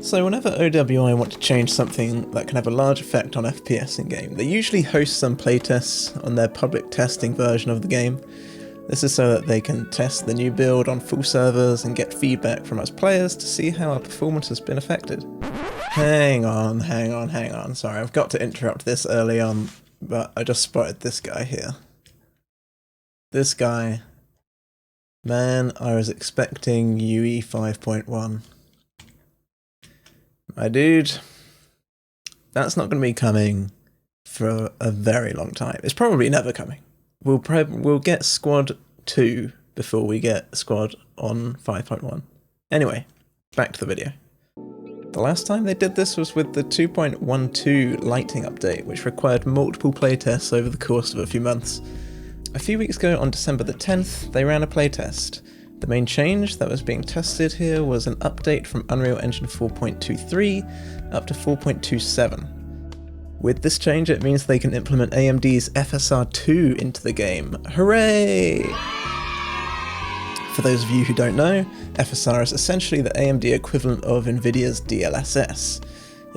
So whenever OWI want to change something that can have a large effect on FPS in-game, they usually host some playtests on their public testing version of the game. This is so that they can test the new build on full servers and get feedback from us players to see how our performance has been affected. Hang on. Sorry, I've got to interrupt this early on, but I just spotted this guy here. This guy. Man, I was expecting UE 5.1. My dude, that's not going to be coming for a very long time. It's probably never coming. We'll get Squad 2 before we get Squad on 5.1. Anyway, back to the video. The last time they did this was with the 2.12 lighting update, which required multiple playtests over the course of a few months. A few weeks ago, on December the 10th, they ran a playtest. The main change that was being tested here was an update from Unreal Engine 4.23 up to 4.27. With this change, it means they can implement AMD's FSR2 into the game. Hooray! For those of you who don't know, FSR is essentially the AMD equivalent of Nvidia's DLSS.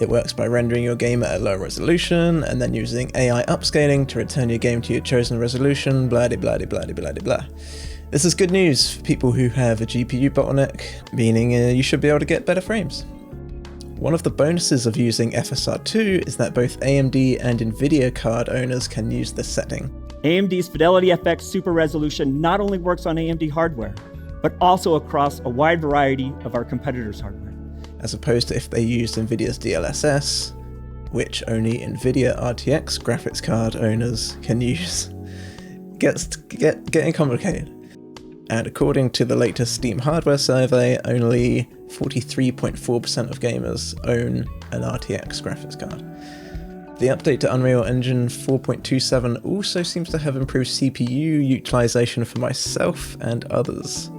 It works by rendering your game at a low resolution, and then using AI upscaling to return your game to your chosen resolution, blah de blah de blah de blah de blah. This is good news for people who have a GPU bottleneck, meaning you should be able to get better frames. One of the bonuses of using FSR2 is that both AMD and Nvidia card owners can use this setting. AMD's Fidelity FX Super Resolution not only works on AMD hardware, but also across a wide variety of our competitors' hardware. As opposed to if they used Nvidia's DLSS, which only Nvidia RTX graphics card owners can use. Getting complicated. And according to the latest Steam hardware survey, only 43.4% of gamers own an RTX graphics card. The update to Unreal Engine 4.27 also seems to have improved CPU utilization for myself and others.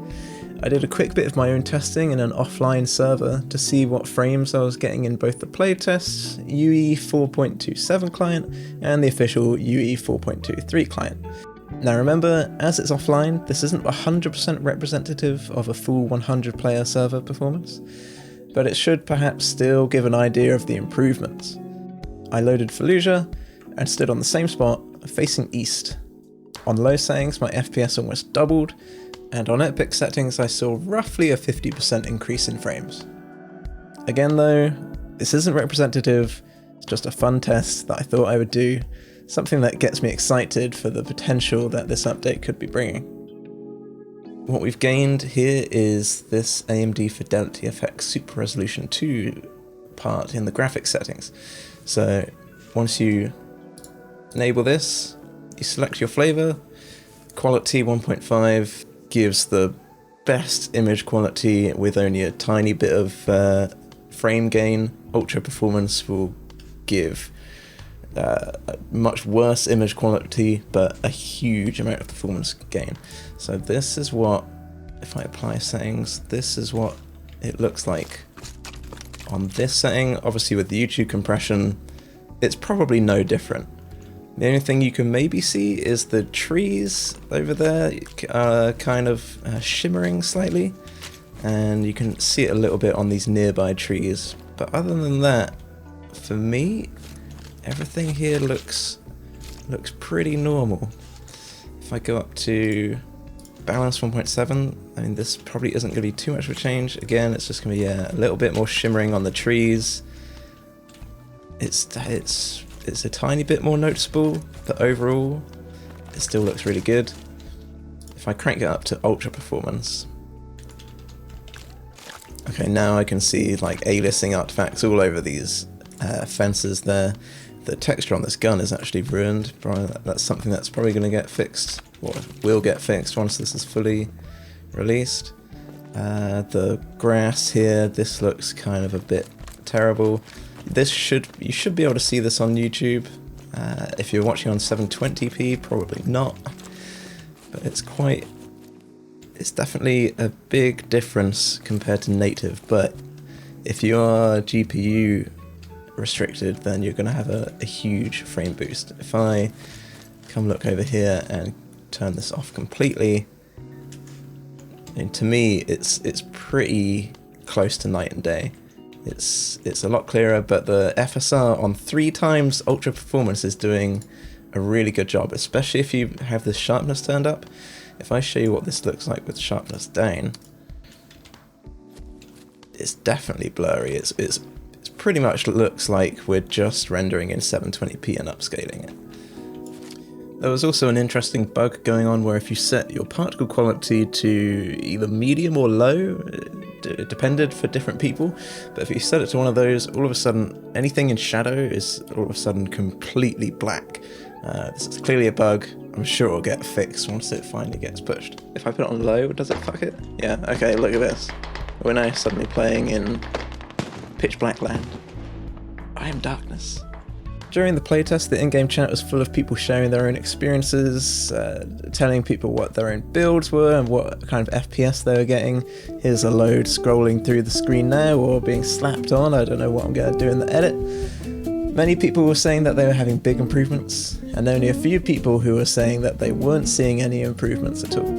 I did a quick bit of my own testing in an offline server to see what frames I was getting in both the playtest UE 4.27 client and the official UE 4.23 client. Now remember, as it's offline, this isn't 100% representative of a full 100 player server performance, but it should perhaps still give an idea of the improvements. I loaded Fallujah and stood on the same spot, facing east. On low settings, my FPS almost doubled, and on epic settings I saw roughly a 50% increase in frames. Again though, this isn't representative, it's just a fun test that I thought I would do, something that gets me excited for the potential that this update could be bringing. What we've gained here is this AMD Fidelity FX Super Resolution 2 part in the graphics settings. So once you enable this, you select your flavor, quality 1.5 gives the best image quality with only a tiny bit of frame gain. Ultra performance will give a much worse image quality, but a huge amount of performance gain. So this is what, if I apply settings, this is what it looks like on this setting. Obviously with the YouTube compression, it's probably no different. The only thing you can maybe see is the trees over there are kind of shimmering slightly, and you can see it a little bit on these nearby trees. But other than that, for me, everything here looks pretty normal. If I go up to balance 1.7, I mean this probably isn't going to be too much of a change. Again, it's just going to be a little bit more shimmering on the trees. It's a tiny bit more noticeable, but overall it still looks really good. If I crank it up to ultra performance, okay, now I can see like aliasing artifacts all over these fences there. The texture on this gun is actually ruined. That's something that's probably going to get fixed, or will get fixed once this is fully released. The grass here, this looks kind of a bit terrible. You should be able to see this on YouTube. If you're watching on 720p, probably not. But it's definitely a big difference compared to native. But if you are GPU restricted, then you're going to have a huge frame boost. If I come look over here and turn this off completely, and to me it's pretty close to night and day. It's a lot clearer, but the FSR on 3 times ultra performance is doing a really good job, especially if you have this sharpness turned up. If I show you what this looks like with sharpness down, it's definitely blurry. It's pretty much looks like we're just rendering in 720p and upscaling it. There was also an interesting bug going on where if you set your particle quality to either medium or low, it depended for different people, but if you set it to one of those, all of a sudden anything in shadow is all of a sudden completely black. This is clearly a bug. I'm sure it'll get fixed once it finally gets pushed. If I put it on low, does it fuck it? Yeah, okay, look at this. We're now suddenly playing in pitch black land. I am darkness. During the playtest, the in-game chat was full of people sharing their own experiences, telling people what their own builds were and what kind of FPS they were getting. Here's a load scrolling through the screen now, or being slapped on. I don't know what I'm going to do in the edit. Many people were saying that they were having big improvements, and only a few people who were saying that they weren't seeing any improvements at all.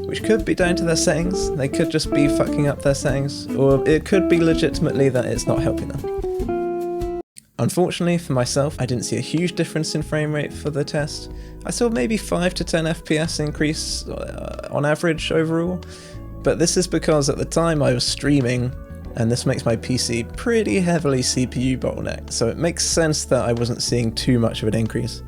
Which could be down to their settings. They could just be fucking up their settings, or it could be legitimately that it's not helping them. Unfortunately for myself, I didn't see a huge difference in frame rate for the test. I saw maybe 5 to 10 FPS increase on average overall, but this is because at the time I was streaming, and this makes my PC pretty heavily CPU bottlenecked, so it makes sense that I wasn't seeing too much of an increase.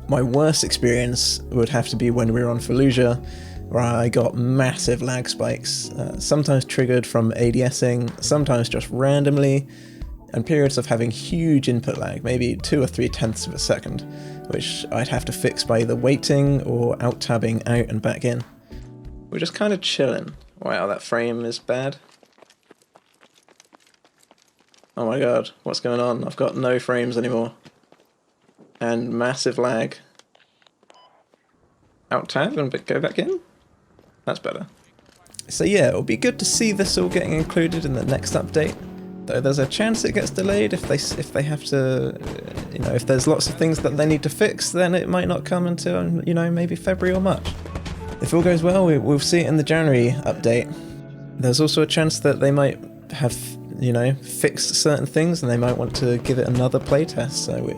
My worst experience would have to be when we were on Fallujah, where I got massive lag spikes, sometimes triggered from ADSing, sometimes just randomly, and periods of having huge input lag, maybe 2 or 3 tenths of a second, which I'd have to fix by either waiting or out-tabbing out and back in. We're just kind of chilling. Wow, that frame is bad. Oh my god, what's going on? I've got no frames anymore. And massive lag. Out-tab and go back in? That's better. So yeah, it'll be good to see this all getting included in the next update. Though there's a chance it gets delayed if they have to, if there's lots of things that they need to fix, then it might not come until, maybe February or March. If all goes well, we'll see it in the January update. There's also a chance that they might have, fixed certain things and they might want to give it another playtest. So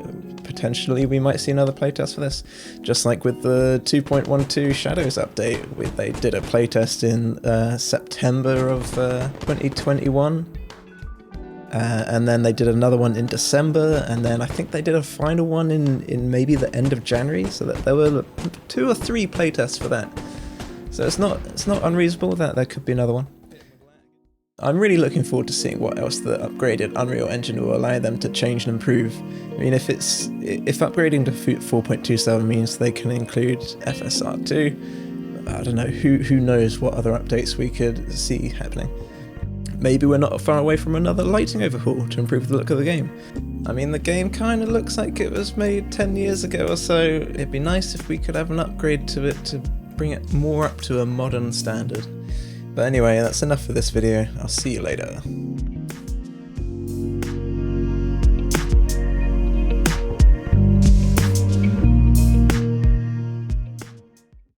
potentially we might see another playtest for this. Just like with the 2.12 Shadows update, they did a playtest in September of 2021. And then they did another one in December, and then I think they did a final one in maybe the end of January, so that there were 2 or 3 playtests for that. So it's not unreasonable that there could be another one. I'm really looking forward to seeing what else the upgraded Unreal Engine will allow them to change and improve. I mean, if upgrading to 4.27 means they can include FSR2, I don't know, who knows what other updates we could see happening. Maybe we're not far away from another lighting overhaul to improve the look of the game. I mean, the game kind of looks like it was made 10 years ago or so. It'd be nice if we could have an upgrade to it to bring it more up to a modern standard. But anyway, that's enough for this video. I'll see you later.